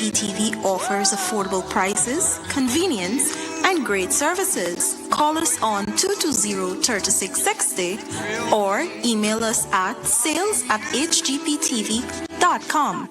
HGP TV offers affordable prices, convenience, and great services. Call us on 220-3660 or email us at sales@hgptv.com.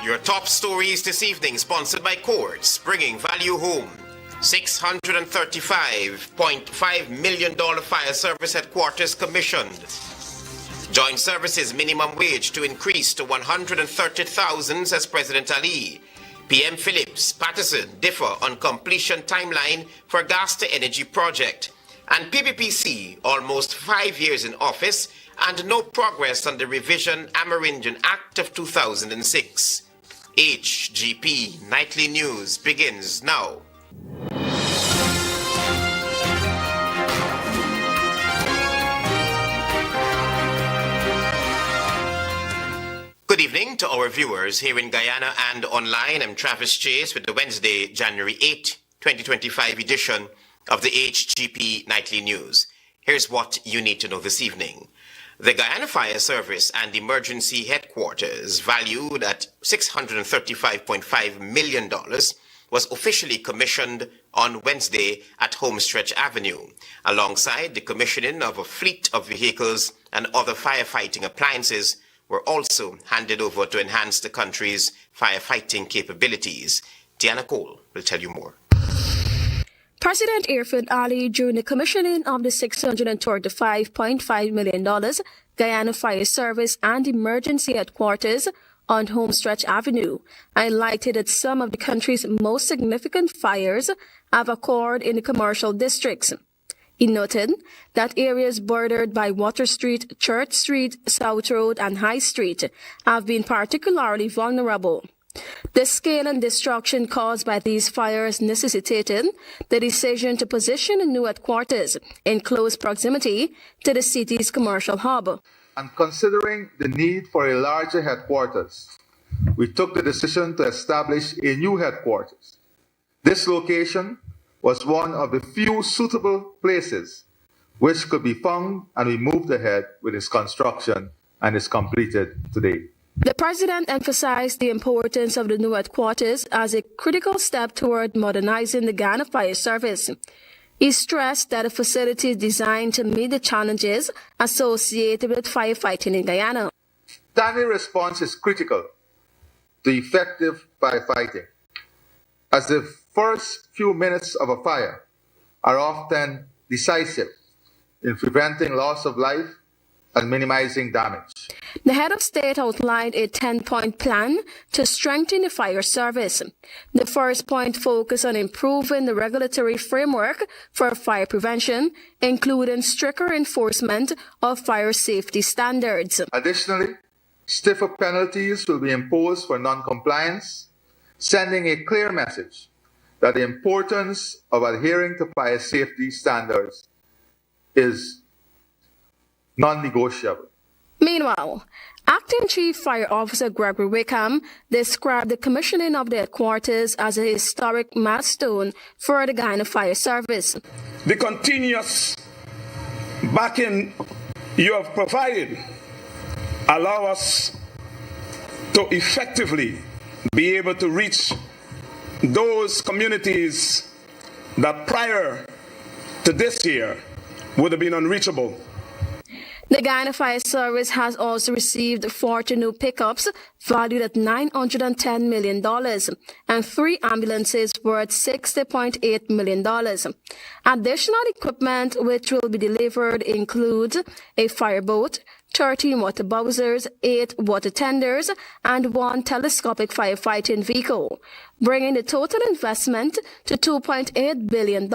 Your top stories this evening, sponsored by Courts, bringing value home. $635.5 million fire service headquarters commissioned. Joint services minimum wage to increase to $130,000, says President Ali. PM Phillips, Patterson differ on completion timeline for gas to energy project. And PPPC, almost 5 years in office and no progress on the revision Amerindian Act of 2006. HGP Nightly News begins now. Good evening to our viewers here in Guyana and online. I'm Travis Chase with the Wednesday, January 8, 2025 edition of the HGP Nightly News. Here's what you need to know this evening. The Guyana Fire Service and Emergency Headquarters, valued at $635.5 million, was officially commissioned on Wednesday at Homestretch Avenue, alongside the commissioning of a fleet of vehicles and other firefighting appliances were also handed over to enhance the country's firefighting capabilities. Diana Cole will tell you more. President Irfan Ali, during the commissioning of the $635.5 million Guyana Fire Service and Emergency Headquarters on Homestretch Avenue, highlighted that some of the country's most significant fires have occurred in the commercial districts. He noted that areas bordered by Water Street, Church Street, South Road, and High Street have been particularly vulnerable. The scale and destruction caused by these fires necessitated the decision to position a new headquarters in close proximity to the city's commercial hub. And considering the need for a larger headquarters, we took the decision to establish a new headquarters. This location was one of the few suitable places which could be found, and we moved ahead with its construction and is completed today. The president emphasized the importance of the new headquarters as a critical step toward modernizing the Guyana Fire Service. He stressed that the facility is designed to meet the challenges associated with firefighting in Guyana. Timely response is critical to effective firefighting, as the first few minutes of a fire are often decisive in preventing loss of life and minimizing damage. The head of state outlined a 10-point plan to strengthen the fire service. The first point focused on improving the regulatory framework for fire prevention, including stricter enforcement of fire safety standards. Additionally, stiffer penalties will be imposed for non-compliance, sending a clear message that the importance of adhering to fire safety standards is non-negotiable. Meanwhile, Acting Chief Fire Officer Gregory Wickham described the commissioning of the headquarters as a historic milestone for the Guyana Fire Service. The continuous backing you have provided allow us to effectively be able to reach those communities that prior to this year would have been unreachable. The Guyana Fire Service has also received 40 new pickups valued at $910 million and 3 ambulances worth $60.8 million. Additional equipment which will be delivered includes a fireboat, 13 water bowsers, 8 water tenders, and 1 telescopic firefighting vehicle, bringing the total investment to $2.8 billion.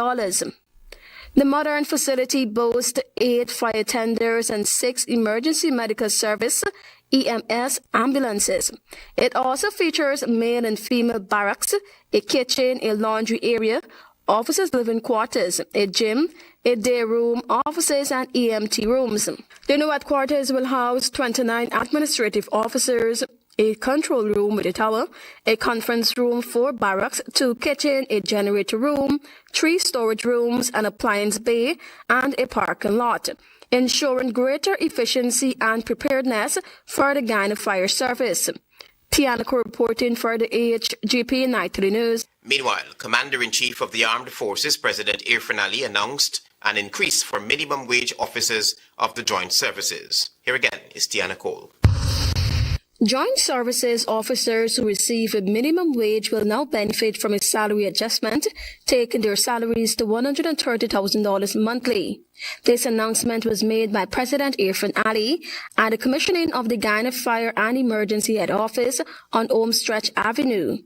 The modern facility boasts 8 fire tenders and 6 emergency medical service EMS ambulances. It also features male and female barracks, a kitchen, a laundry area, officers' living quarters, a gym, a day room, offices, and EMT rooms. The new headquarters will house 29 administrative officers, a control room with a tower, a conference room, 4 barracks, 2 kitchen, a generator room, 3 storage rooms, an appliance bay, and a parking lot, ensuring greater efficiency and preparedness for the Guyana Fire Service. Tiana reporting for the HGP Nightly News. Meanwhile, Commander-in-Chief of the Armed Forces, President Irfan Ali, announced an increase for minimum wage officers of the joint services. Here again is Tiana Cole. Joint services officers who receive a minimum wage will now benefit from a salary adjustment, taking their salaries to $130,000 monthly. This announcement was made by President Irfan Ali at the commissioning of the Guyana Fire and Emergency Head Office on Homestretch Avenue.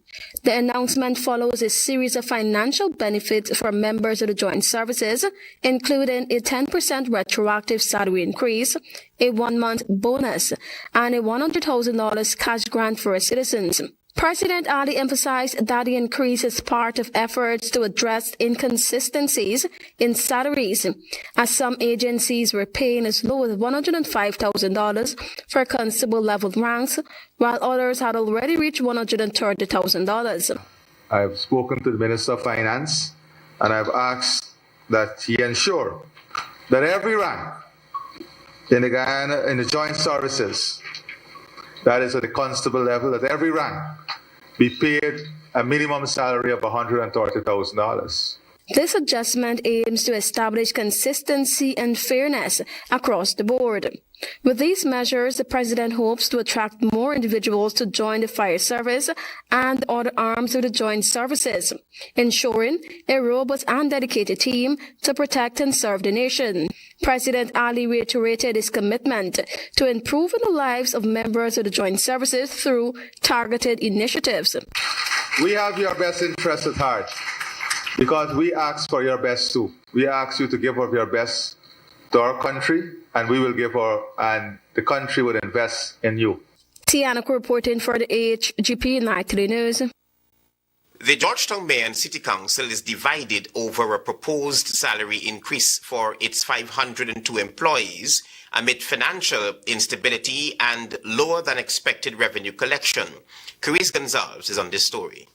The announcement follows a series of financial benefits for members of the joint services, including a 10% retroactive salary increase, a 1-month bonus, and a $100,000 cash grant for citizens. President Ali emphasized that the increase is part of efforts to address inconsistencies in salaries, as some agencies were paying as low as $105,000 for constable-level ranks, while others had already reached $130,000. I've spoken to the Minister of Finance, and I've asked that he ensure that every rank in the Guyana, in the joint services, that is at the constable level, that every rank be paid a minimum salary of $130,000. This adjustment aims to establish consistency and fairness across the board. With these measures, the President hopes to attract more individuals to join the fire service and other arms of the joint services, ensuring a robust and dedicated team to protect and serve the nation. President Ali reiterated his commitment to improving the lives of members of the joint services through targeted initiatives. We have your best interest at heart because we ask for your best too. We ask you to give of your best to our country, and we will give and the country will invest in you. Tiana reporting for the HGP Nightly News. The Georgetown Mayor and City Council is divided over a proposed salary increase for its 502 employees amid financial instability and lower than expected revenue collection. Carice Gonzalez is on this story.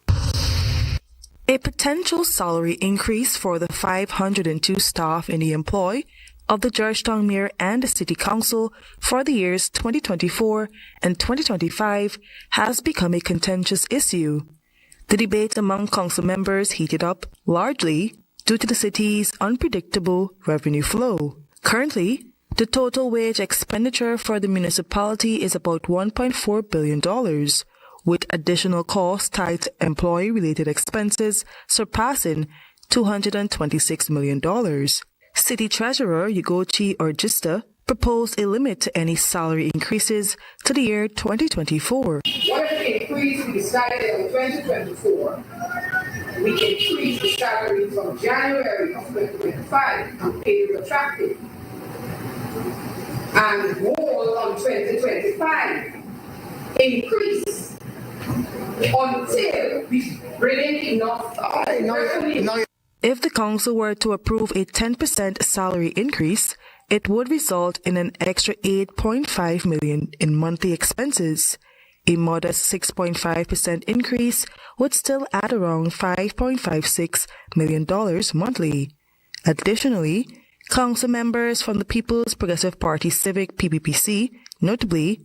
A potential salary increase for the 502 staff in the employ of the Georgetown Mayor and the City Council for the years 2024 and 2025 has become a contentious issue. The debate among council members heated up largely due to the city's unpredictable revenue flow. Currently, the total wage expenditure for the municipality is about $1.4 billion, with additional costs tied to employee-related expenses surpassing $226 million. City Treasurer Ugochi Orgista proposed a limit to any salary increases to the year 2024. Whatever increase we decided in 2024, we increased the salary from January of 2025 and paid retroactive, and more on 2025 increase until we bring in enough revenue. If the council were to approve a 10% salary increase, it would result in an extra $8.5 million in monthly expenses. A modest 6.5% increase would still add around $5.56 million monthly. Additionally, council members from the People's Progressive Party Civic PPPC, notably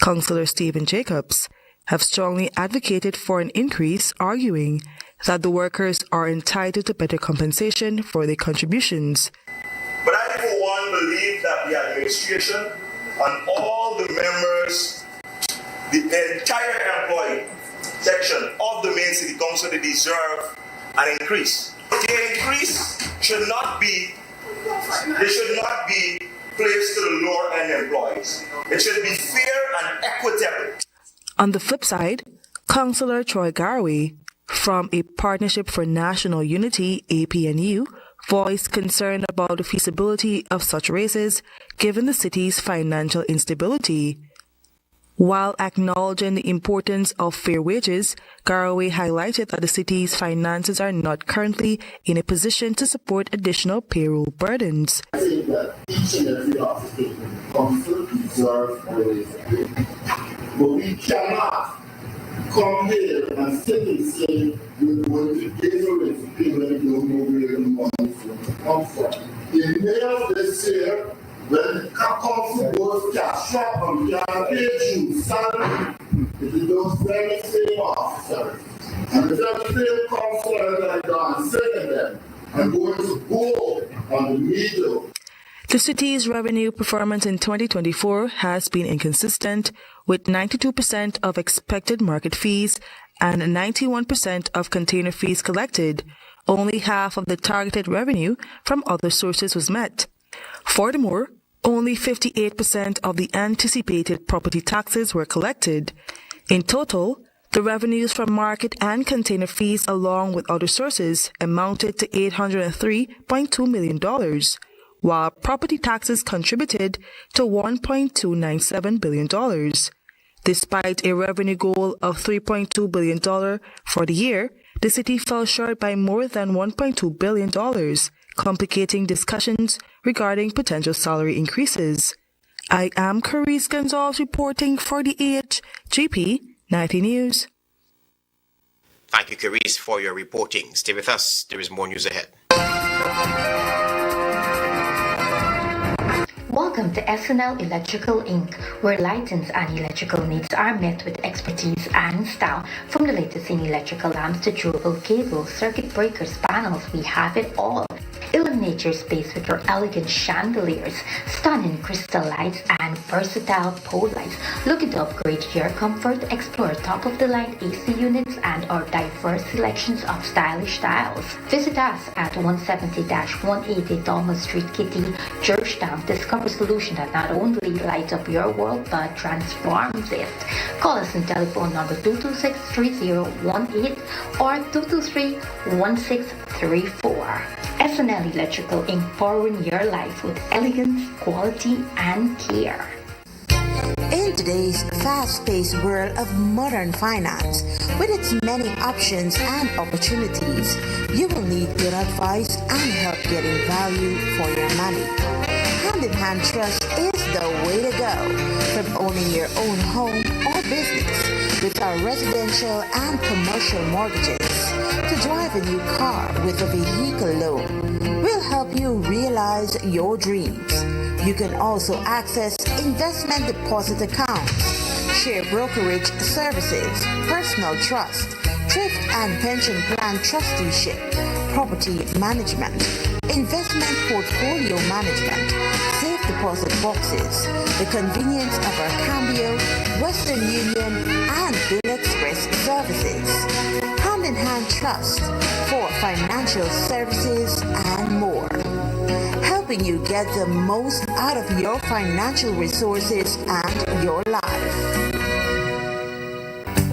Councillor Stephen Jacobs, have strongly advocated for an increase, arguing that the workers are entitled to better compensation for their contributions. But I, for one, believe that the administration and all the members, the entire employee section of the main city council, they deserve an increase. The increase should not be placed to the lower end employees. It should be fair and equitable. On the flip side, Councillor Troy Garraway from a Partnership for National Unity, APNU, voiced concern about the feasibility of such raises given the city's financial instability. While acknowledging the importance of fair wages, Garraway highlighted that the city's finances are not currently in a position to support additional payroll burdens. I think that each and every office in council deserves a raise. But we cannot come here and simply say we're going to give a raise when we don't know where the money comes from. In May of this year, when the council goes cash up and can pay you salary, it is those very same officers and the very same councillors that are saying them and going to go on the middle. The city's revenue performance in 2024 has been inconsistent, with 92% of expected market fees and 91% of container fees collected. Only half of the targeted revenue from other sources was met. Furthermore, only 58% of the anticipated property taxes were collected. In total, the revenues from market and container fees along with other sources amounted to $803.2 million, while property taxes contributed to $1.297 billion. Despite a revenue goal of $3.2 billion for the year, the city fell short by more than $1.2 billion, complicating discussions regarding potential salary increases. I am Carice Gonzalez reporting for the HGP Nightly News. Thank you, Carice, for your reporting. Stay with us. There is more news ahead. Welcome to SNL Electrical Inc., where lighting and electrical needs are met with expertise and style. From the latest in electrical lamps to durable cables, circuit breakers, panels, we have it all. Illuminate your space with our elegant chandeliers, stunning crystal lights, and versatile pole lights. Looking to upgrade your comfort? Explore top-of-the-line AC units and our diverse selections of stylish styles. Visit us at 170-180 Dalmas Street, Kitty, Georgetown. Discover a solution that not only lights up your world but transforms it. Call us on telephone number 226-3018 or 223-1634. SNL Electrical Inc., powering your life with elegance, quality, and care. In today's fast-paced world of modern finance, with its many options and opportunities, you will need good advice and help getting value for your money. Hand-in-Hand Trust is the way to go. From owning your own home or business with our residential and commercial mortgages to drive a new car with a vehicle loan, we'll help you realize your dreams. You can also access investment deposit accounts, share brokerage services, personal trust, thrift and pension plan trusteeship, property management, investment portfolio management, safe deposit boxes, the convenience of our Cambio, Western Union, and Bill Express services. Hand-in-Hand Trust for financial services and more. Helping you get the most out of your financial resources and your life.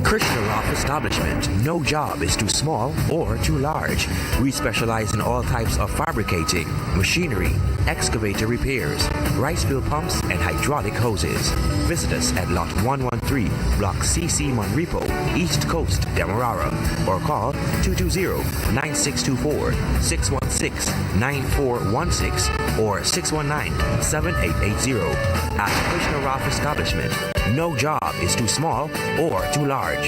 Krishna Rock Establishment. No job is too small or too large. We specialize in all types of fabricating, machinery, excavator repairs, rice fill pumps, and hydraulic hoses. Visit us at Lot 113, Block CC Monrepo, East Coast, Demerara, or call 220-9624, 616-9416, or 619-7880. At Krishna Rock Establishment, no job is too small or too large.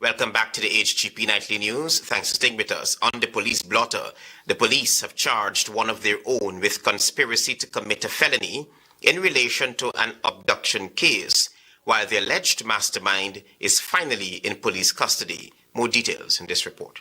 Welcome back to the HGP Nightly News. Thanks for staying with us. On the police blotter, the police have charged one of their own with conspiracy to commit a felony in relation to an abduction case, while the alleged mastermind is finally in police custody. More details in this report.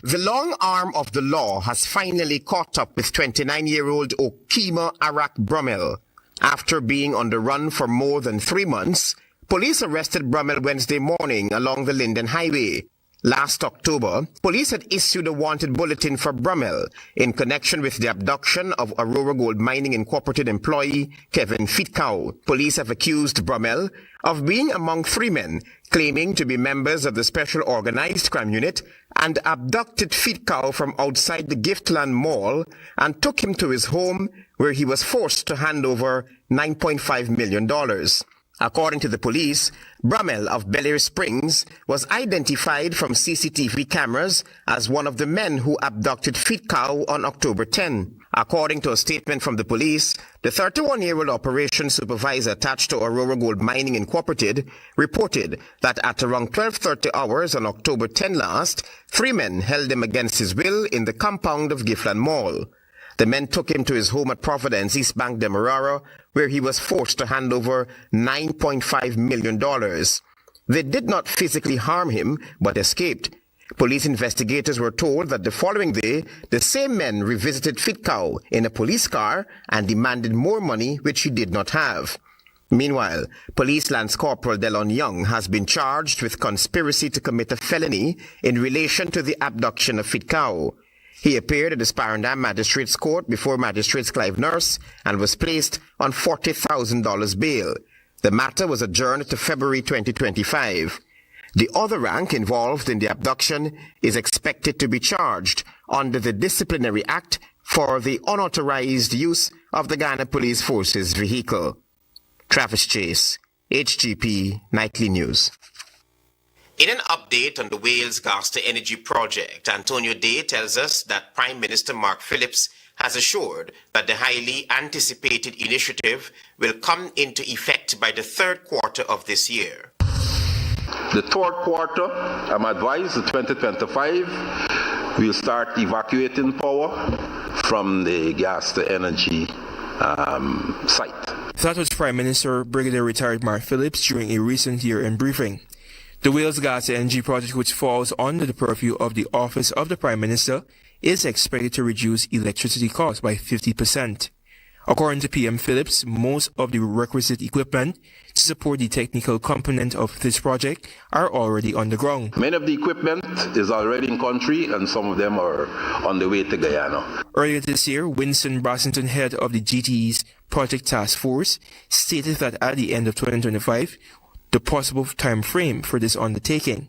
The long arm of the law has finally caught up with 29-year-old Okima Arak Brummel. After being on the run for more than 3 months, police arrested Brummel Wednesday morning along the Linden Highway. Last October, police had issued a wanted bulletin for Brummel in connection with the abduction of Aurora Gold Mining Incorporated employee Kevin Fitkow. Police have accused Brummel of being among 3 men claiming to be members of the Special Organized Crime Unit and abducted Fitkow from outside the Giftland Mall and took him to his home where he was forced to hand over $9.5 million. According to the police, Brummel of Bel Air Springs was identified from CCTV cameras as one of the men who abducted Fitkow on October 10. According to a statement from the police, the 31-year-old operations supervisor attached to Aurora Gold Mining Incorporated reported that at around 12:30 hours on October 10 last, 3 men held him against his will in the compound of Giftland Mall. The men took him to his home at Providence, East Bank, Demerara, where he was forced to hand over $9.5 million. They did not physically harm him, but escaped. Police investigators were told that the following day, the same men revisited Fitkow in a police car and demanded more money, which he did not have. Meanwhile, Police Lance Corporal Delon Young has been charged with conspiracy to commit a felony in relation to the abduction of Fitkow. He appeared at the Sparendam Magistrates Court before Magistrates Clive Nurse and was placed on $40,000 bail. The matter was adjourned to February 2025. The other rank involved in the abduction is expected to be charged under the Disciplinary Act for the unauthorized use of the Guyana Police Force's vehicle. Travis Chase, HGP Nightly News. In an update on the Wales Gas to Energy project, Antonio Day tells us that Prime Minister Mark Phillips has assured that the highly anticipated initiative will come into effect by the 3rd quarter of this year. The 3rd quarter, I'm advised, the 2025, we'll start evacuating power from the gas to energy site. That was Prime Minister Brigadier Retired Mark Phillips during a recent year-end briefing. The Wales Gas to Energy project, which falls under the purview of the Office of the Prime Minister, is expected to reduce electricity costs by 50%. According to PM Phillips, most of the requisite equipment to support the technical component of this project are already on the ground. Many of the equipment is already in country and some of them are on the way to Guyana. Earlier this year, Winston Brassington, head of the GTE's Project Task Force, stated that at the end of 2025, the possible time frame for this undertaking.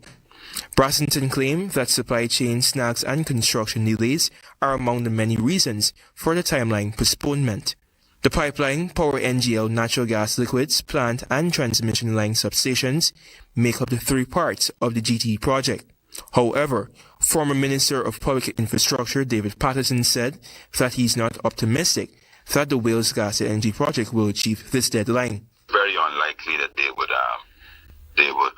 Brassington claimed that supply chain snags and construction delays are among the many reasons for the timeline postponement. The pipeline, Power NGL natural gas liquids, plant and transmission line substations make up the three parts of the GT project. However, former Minister of Public Infrastructure David Patterson said that he's not optimistic that the Wales Gas and Energy project will achieve this deadline. Very unlikely that they would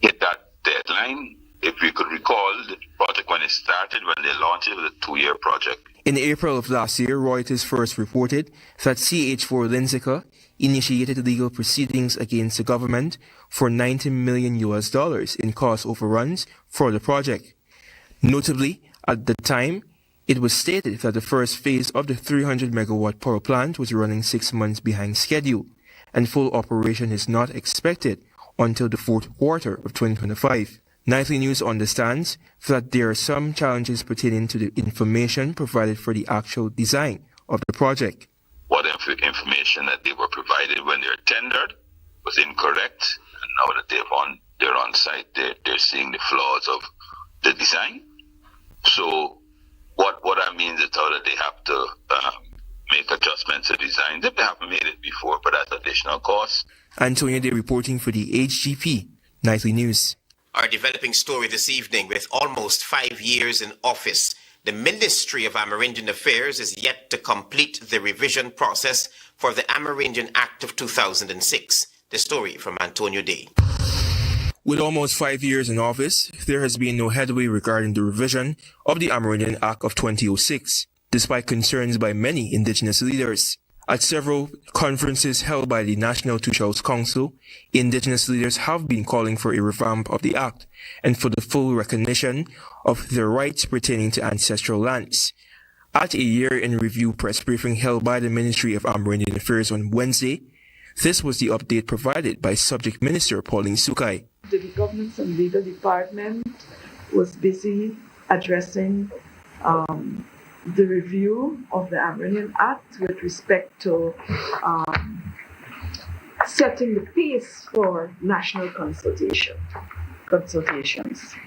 hit that deadline. If we could recall the project when it started, when they launched it, was a 2-year project. In April of last year, Reuters first reported that CH4 Lincecum initiated legal proceedings against the government for $90 million in cost overruns for the project. Notably, at the time, it was stated that the first phase of the 300 megawatt power plant was running 6 months behind schedule, and full operation is not expected until the fourth quarter of 2025. Nightly News understands that there are some challenges pertaining to the information provided for the actual design of the project. What information that they were provided when they were tendered was incorrect, and now that they're on site, they're seeing the flaws of the design. So what that means is that they have to make adjustments to designs if they haven't made it before, but that's additional cost. Antonio Day reporting for the HGP Nightly News. Our developing story this evening: with almost 5 years in office, the Ministry of Amerindian Affairs is yet to complete the revision process for the Amerindian Act of 2006. The story from Antonio Day. With almost 5 years in office, there has been no headway regarding the revision of the Amerindian Act of 2006, despite concerns by many indigenous leaders. At several conferences held by the National Two-Shows Council, indigenous leaders have been calling for a revamp of the Act and for the full recognition of their rights pertaining to ancestral lands. At a year-in-review press briefing held by the Ministry of Amerindian Affairs on Wednesday, this was the update provided by Subject Minister Pauline Sukai. The Governance and Legal Department was busy addressing the review of the Amerindian Act with respect to setting the pace for national consultations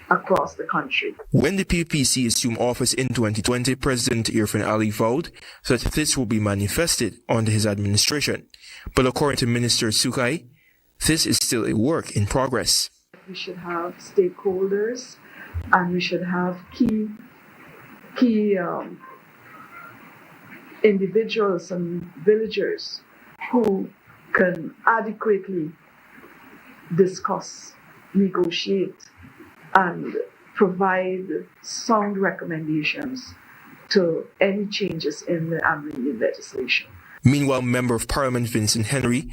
across the country. When the PPC assumed office in 2020, President Irfan Ali vowed that this will be manifested under his administration. But according to Minister Sukai, this is still a work in progress. We should have stakeholders and we should have key individuals and villagers who can adequately discuss, negotiate, and provide sound recommendations to any changes in the Amerindian legislation. Meanwhile, Member of Parliament Vincent Henry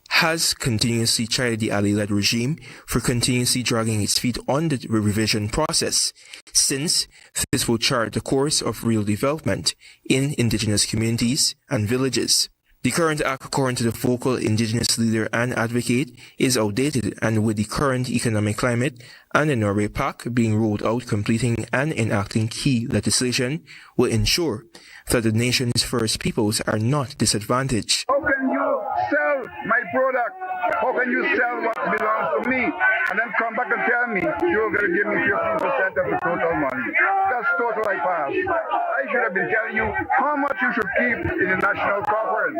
has continuously chided the Ali-led regime for continuously dragging its feet on the revision process, since this will chart the course of real development in indigenous communities and villages. The current act, according to the vocal indigenous leader and advocate, is outdated, and with the current economic climate and the Norway Pact being rolled out, completing and enacting key legislation will ensure that the nation's first peoples are not disadvantaged. How can you sell my product? How can you sell what belongs to me and then come back and tell me you're going to give me 15% of the total money? That's total bypass. I should have been telling you how much you should keep in the national coffers,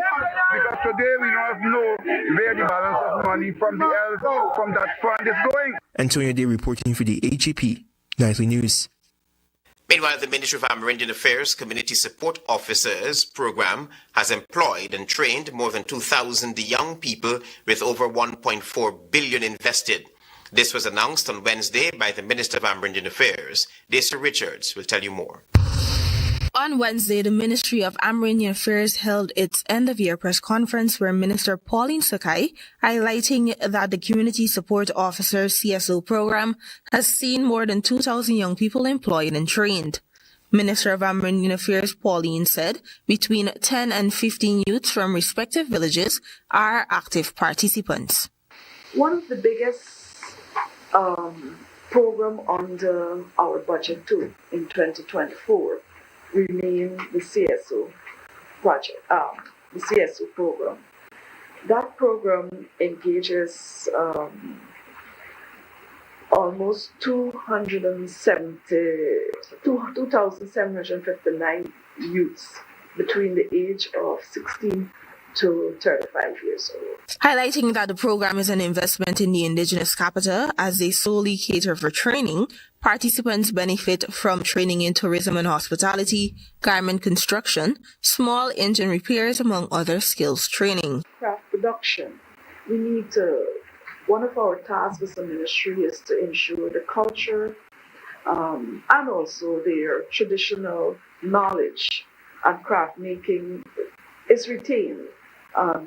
because today we don't know where the balance of money from that fund is going. Antonio Day reporting for the HGP Nightly News. Meanwhile, the Ministry of Amerindian Affairs Community Support Officers Program has employed and trained more than 2,000 young people with over $1.4 billion invested. This was announced on Wednesday by the Minister of Amerindian Affairs. Daisy Richards will tell you more. On Wednesday, the Ministry of Amerindian Affairs held its end-of-year press conference where Minister Pauline Sukai, highlighting that the Community Support Officer CSO program has seen more than 2,000 young people employed and trained. Minister of Amerindian Affairs Pauline said between 10 and 15 youths from respective villages are active participants. One of the biggest program under our budget too in 2024 remain the CSO project, the CSO program. That program engages almost 2,759 youths between the age of 16 to 35 years old. Highlighting that the program is an investment in the indigenous capital as they solely cater for training, participants benefit from training in tourism and hospitality, garment construction, small engine repairs, among other skills training. Craft production. We need to, one of our tasks as a ministry is to ensure the culture and also their traditional knowledge and craft making is retained.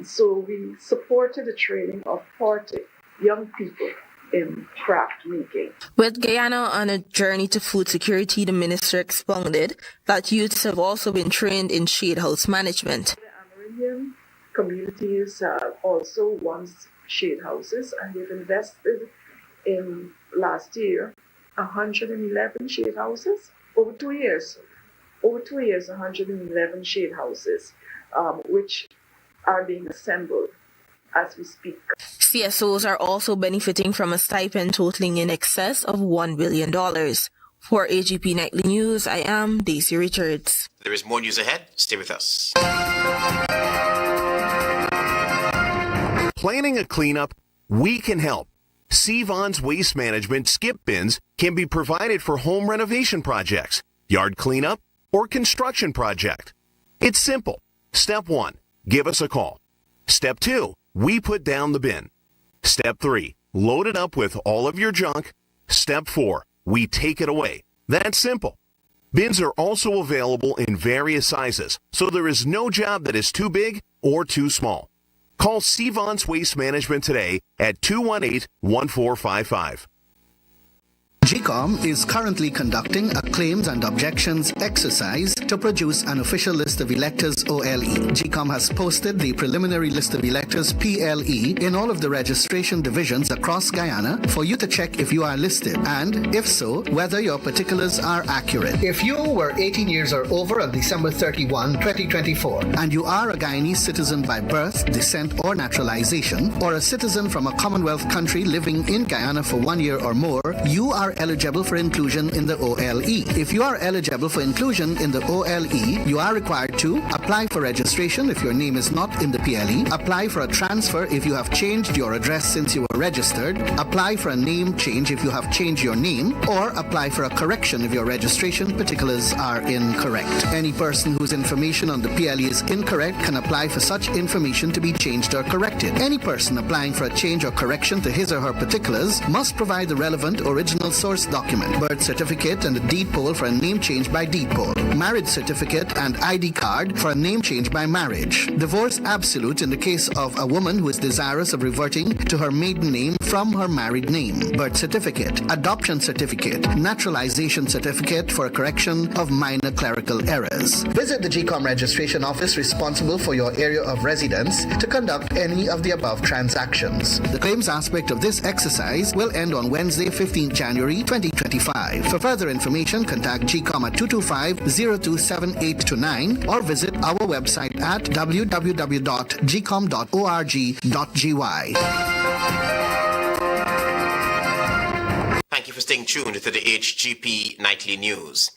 So we supported the training of 40 young people in craft making. With Guyana on a journey to food security, the minister expounded that youths have also been trained in shade house management. The Amerindian communities have also once shade houses, and they've invested in last year 111 shade houses. Over 2 years, 111 shade houses, which are being assembled as we speak. CSOs are also benefiting from a stipend totaling in excess of $1 billion. For HGP Nightly News, I am Daisy Richards. There is more news ahead. Stay with us. Planning a cleanup? We can help. Sevon's Waste Management skip bins can be provided for home renovation projects, yard cleanup, or construction project. It's simple. Step 1. Give us a call. Step 2, we put down the bin. Step 3, load it up with all of your junk. Step 4, we take it away. That's simple. Bins are also available in various sizes, so there is no job that is too big or too small. Call Sevon's Waste Management today at 218-1455. GCOM is currently conducting a claims and objections exercise to produce an official list of electors OLE. GCOM has posted the preliminary list of electors PLE in all of the registration divisions across Guyana for you to check if you are listed and, if so, whether your particulars are accurate. If you were 18 years or over on December 31, 2024, and you are a Guyanese citizen by birth, descent, or naturalization, or a citizen from a Commonwealth country living in Guyana for 1 year or more, you are eligible for inclusion in the OLE. If you are eligible for inclusion in the OLE, you are required to apply for registration if your name is not in the PLE, apply for a transfer if you have changed your address since you were registered, apply for a name change if you have changed your name, or apply for a correction if your registration particulars are incorrect. Any person whose information on the PLE is incorrect can apply for such information to be changed or corrected. Any person applying for a change or correction to his or her particulars must provide the relevant original source document, birth certificate and a deed poll for a name change by deed poll, marriage certificate and ID card for a name change by marriage, divorce absolute in the case of a woman who is desirous of reverting to her maiden name from her married name, birth certificate, adoption certificate, naturalization certificate for a correction of minor clerical errors. Visit the GCOM registration office responsible for your area of residence to conduct any of the above transactions. The claims aspect of this exercise will end on Wednesday, 15th January 2025. For further information, contact GCOM at 225-027829 or visit our website at www.gcom.org.gy. Thank you for staying tuned to the HGP Nightly News.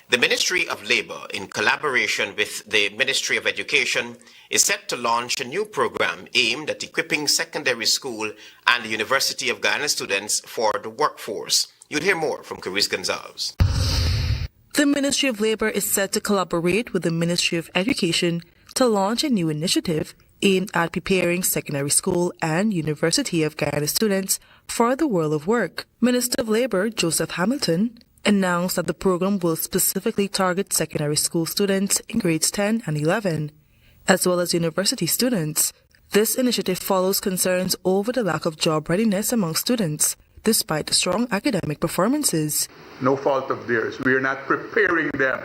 The Ministry of Labour, in collaboration with the Ministry of Education, is set to launch a new program aimed at equipping secondary school and the University of Guyana students for the workforce. You'll hear more from Caris Gonzalez. The Ministry of Labour is set to collaborate with the Ministry of Education to launch a new initiative aimed at preparing secondary school and University of Guyana students for the world of work. Minister of Labour Joseph Hamilton announced that the program will specifically target secondary school students in grades 10 and 11, as well as university students. This initiative follows concerns over the lack of job readiness among students, despite strong academic performances. No fault of theirs. We are not preparing them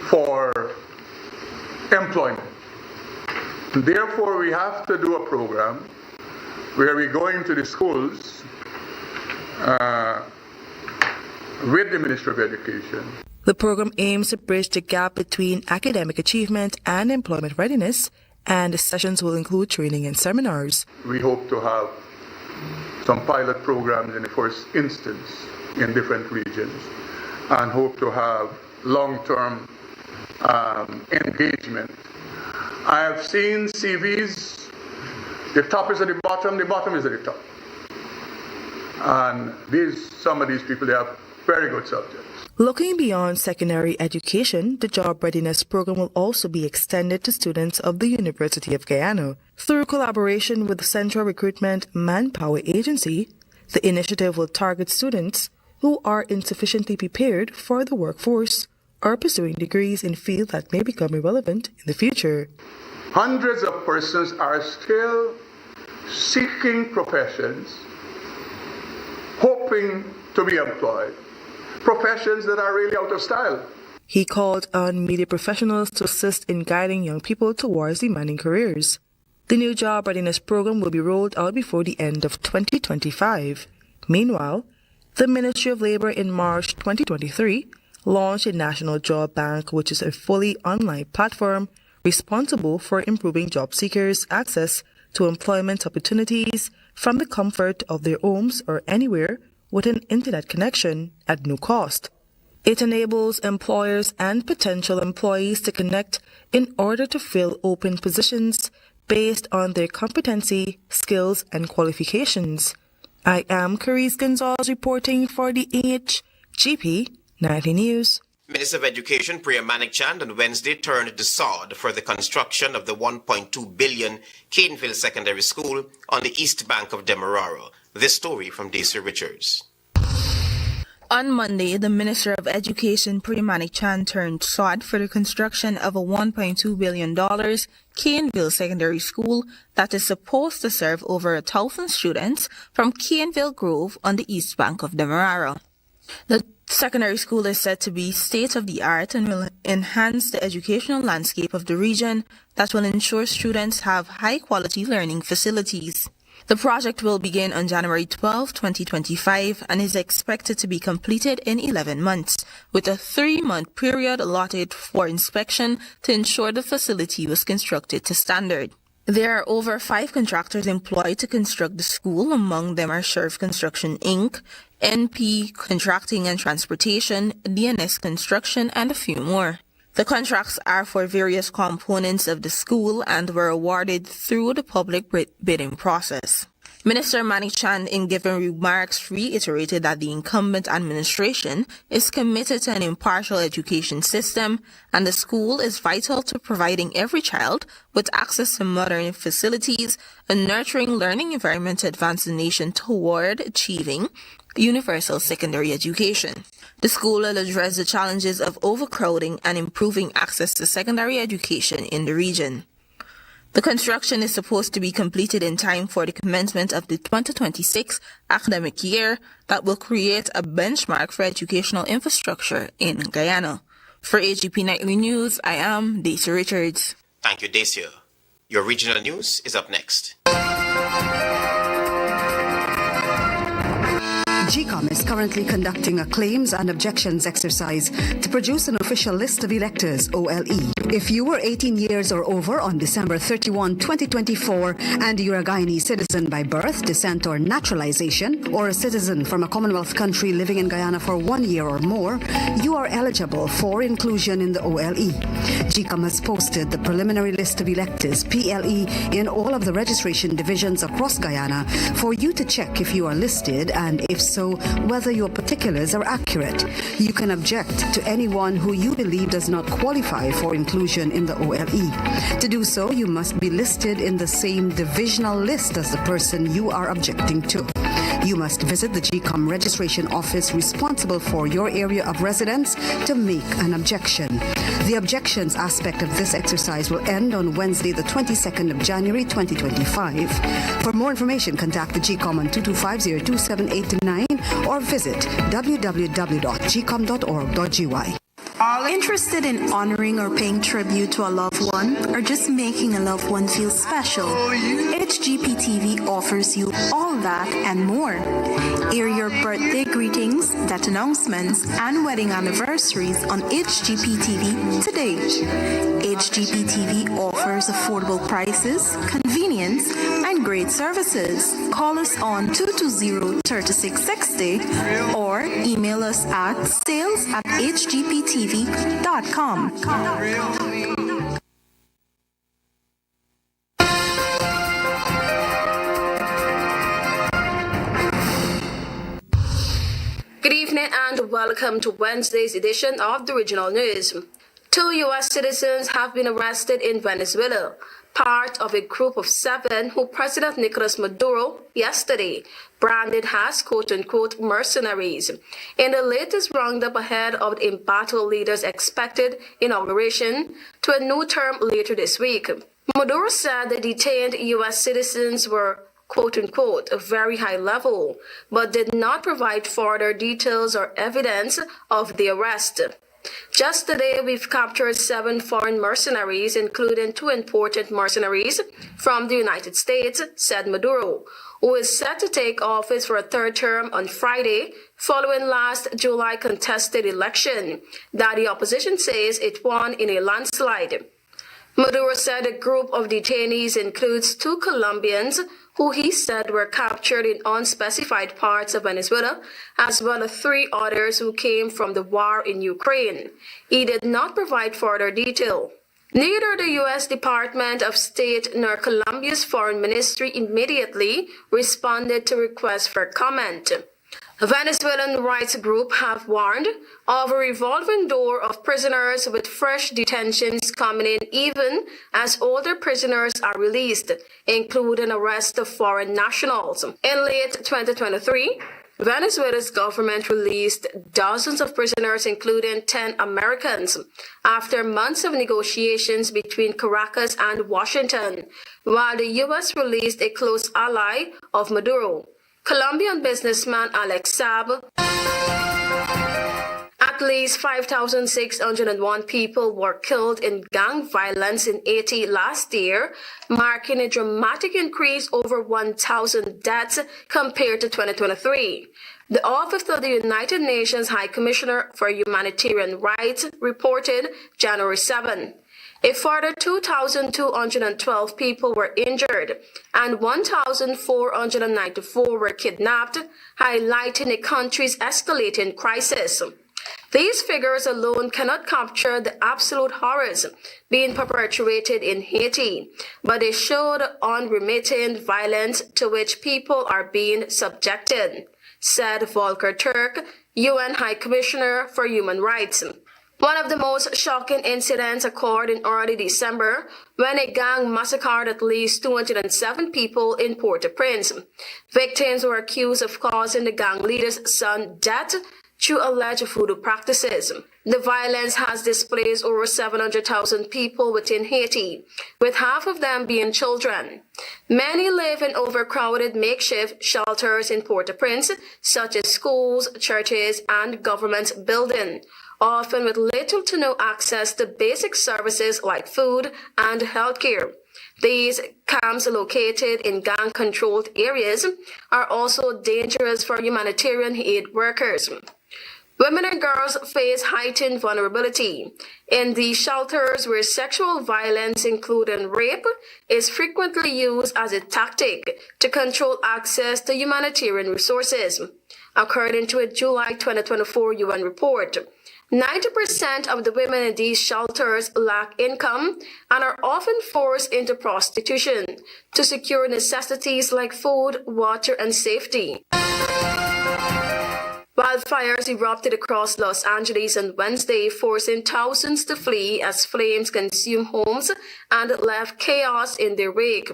for employment. Therefore, we have to do a program where we go into the schools with the Ministry of Education. The program aims to bridge the gap between academic achievement and employment readiness, and the sessions will include training and seminars. We hope to have some pilot programs in the first instance in different regions and hope to have long-term engagement. I have seen CVs, the top is at the bottom is at the top. And some of these people, they have very good subjects. Looking beyond secondary education, the Job Readiness Program will also be extended to students of the University of Guyana. Through collaboration with the Central Recruitment Manpower Agency, the initiative will target students who are insufficiently prepared for the workforce or pursuing degrees in fields that may become irrelevant in the future. Hundreds of persons are still seeking professions, hoping to be employed, professions that are really out of style. He called on media professionals to assist in guiding young people towards demanding careers. The new Job Readiness Program will be rolled out before the end of 2025. Meanwhile, the Ministry of Labor in March 2023 launched a National Job Bank, which is a fully online platform responsible for improving job seekers' access to employment opportunities from the comfort of their homes or anywhere with an internet connection at no cost. It enables employers and potential employees to connect in order to fill open positions based on their competency, skills, and qualifications. I am Carice Gonzalez reporting for the HGP Nightly News. Minister of Education Priya Manikchand on Wednesday turned the sod for the construction of the $1.2 billion Cadenville Secondary School on the east bank of Demerara. This story from Daisy Richards. On Monday, the Minister of Education Priya Manikchand turned sod for the construction of a $1.2 billion Cadenville Secondary School that is supposed to serve over 1,000 students from Cadenville Grove on the east bank of Demerara. The secondary school is said to be state-of-the-art and will enhance the educational landscape of the region that will ensure students have high-quality learning facilities. The project will begin on January 12, 2025 and is expected to be completed in 11 months, with a 3-month period allotted for inspection to ensure the facility was constructed to standard. There are over 5 contractors employed to construct the school. Among them are Sheriff Construction Inc., NP Contracting and Transportation, DNS Construction, and a few more. The contracts are for various components of the school and were awarded through the public bidding process. Minister Manikchand, in given remarks, reiterated that the incumbent administration is committed to an impartial education system, and the school is vital to providing every child with access to modern facilities, a nurturing learning environment to advance the nation toward achieving universal secondary education. The school will address the challenges of overcrowding and improving access to secondary education in the region. The construction is supposed to be completed in time for the commencement of the 2026 academic year that will create a benchmark for educational infrastructure in Guyana. For HGP Nightly News, I am Daisy Richards. Thank you, Daisy. Your regional news is up next. GCOM is currently conducting a claims and objections exercise to produce an official list of electors, OLE. If you were 18 years or over on December 31, 2024, and you're a Guyanese citizen by birth, descent, or naturalization, or a citizen from a Commonwealth country living in Guyana for 1 year or more, you are eligible for inclusion in the OLE. GCOM has posted the preliminary list of electors, PLE, in all of the registration divisions across Guyana for you to check if you are listed and, if so, whether your particulars are accurate. You can object to anyone who you believe does not qualify for inclusion in the OLE. To do so, you must be listed in the same divisional list as the person you are objecting to. You must visit the GCOM registration office responsible for your area of residence to make an objection. The objections aspect of this exercise will end on Wednesday, the 22nd of January, 2025. For more information, contact the GCOM on 225-027-829 or visit www.gcom.org.gy. Interested in honoring or paying tribute to a loved one, or just making a loved one feel special? HGP TV offers you all that and more. Air your birthday greetings, death announcements, and wedding anniversaries on HGP TV today. HGP TV offers affordable prices, convenience, and great services. Call us on 220-3660 or email us at sales@hgptv.com. Good evening and welcome to Wednesday's edition of the Regional News. 2 U.S. citizens have been arrested in Venezuela, part of a group of 7 who President Nicolas Maduro yesterday branded as quote-unquote mercenaries in the latest roundup ahead of the impartial leader's expected inauguration to a new term later this week. Maduro said the detained U.S. citizens were quote-unquote very high level, but did not provide further details or evidence of the arrest. Just today, we've captured 7 foreign mercenaries, including 2 important mercenaries from the United States, said Maduro, who is set to take office for a 3rd term on Friday, following last July contested election that the opposition says it won in a landslide. Maduro said a group of detainees includes 2 Colombians who he said were captured in unspecified parts of Venezuela, as well as 3 others who came from the war in Ukraine. He did not provide further detail. Neither the U.S. Department of State nor Colombia's Foreign Ministry immediately responded to requests for comment. A Venezuelan rights group have warned of a revolving door of prisoners with fresh detentions coming in even as older prisoners are released, including arrest of foreign nationals. In late 2023, Venezuela's government released dozens of prisoners, including 10 Americans, after months of negotiations between Caracas and Washington, while the U.S. released a close ally of Maduro, Colombian businessman Alex Saab. At least 5,601 people were killed in gang violence in Haiti last year, marking a dramatic increase over 1,000 deaths compared to 2023. The Office of the United Nations High Commissioner for Humanitarian Rights reported January 7. A further 2,212 people were injured and 1,494 were kidnapped, highlighting the country's escalating crisis. These figures alone cannot capture the absolute horrors being perpetrated in Haiti, but they show the unremitting violence to which people are being subjected, said Volker Turk, UN High Commissioner for Human Rights. One of the most shocking incidents occurred in early December when a gang massacred at least 207 people in Port-au-Prince. Victims were accused of causing the gang leader's son's death through alleged voodoo practices. The violence has displaced over 700,000 people within Haiti, with half of them being children. Many live in overcrowded makeshift shelters in Port-au-Prince, such as schools, churches, and government buildings, often with little to no access to basic services like food and healthcare. These camps located in gang-controlled areas are also dangerous for humanitarian aid workers. Women and girls face heightened vulnerability in these shelters where sexual violence, including rape, is frequently used as a tactic to control access to humanitarian resources. According to a July 2024 UN report, 90% of the women in these shelters lack income and are often forced into prostitution to secure necessities like food, water, and safety. Wildfires erupted across Los Angeles on Wednesday, forcing thousands to flee as flames consumed homes and left chaos in their wake.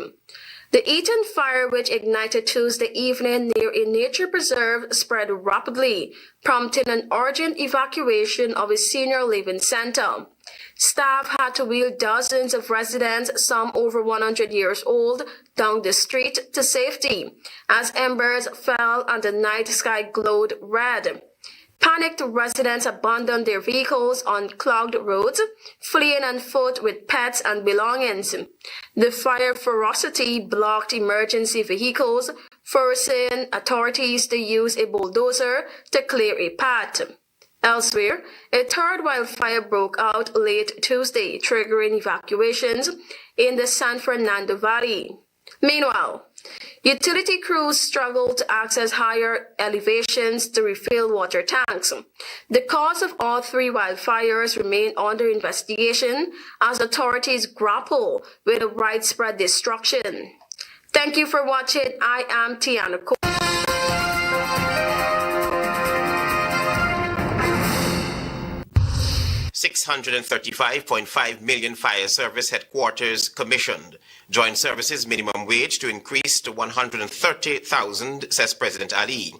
The Eaton fire, which ignited Tuesday evening near a nature preserve, spread rapidly, prompting an urgent evacuation of a senior living center. Staff had to wheel dozens of residents, some over 100 years old, down the street to safety as embers fell and the night sky glowed red. Panicked residents abandoned their vehicles on clogged roads, fleeing on foot with pets and belongings. The fire ferocity blocked emergency vehicles, forcing authorities to use a bulldozer to clear a path. Elsewhere, a third wildfire broke out late Tuesday, triggering evacuations in the San Fernando Valley. Meanwhile, utility crews struggled to access higher elevations to refill water tanks. The cause of all three wildfires remain under investigation as authorities grapple with the widespread destruction. Thank you for watching. I am Tiana Cole. 635.5 million fire service headquarters commissioned. Joint services minimum wage to increase to 130,000, says President Ali.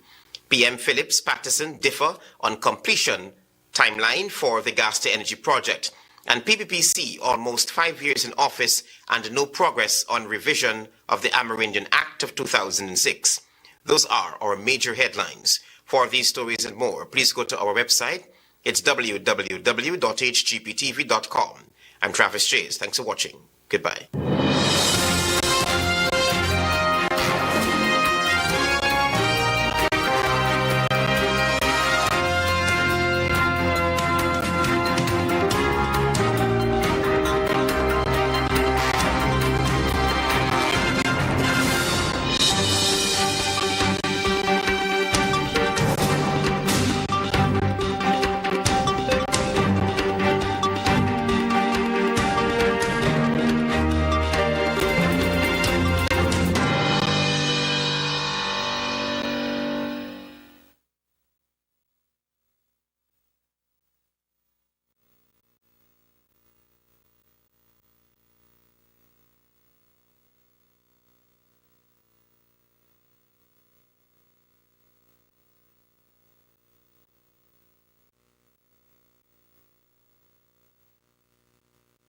PM Phillips Patterson differ on completion timeline for the gas to energy project. And PPPC almost 5 years in office and no progress on revision of the Amerindian Act of 2006. Those are our major headlines. For these stories and more, please go to our website. It's www.hgptv.com. I'm Travis Chase. Thanks for watching. Goodbye.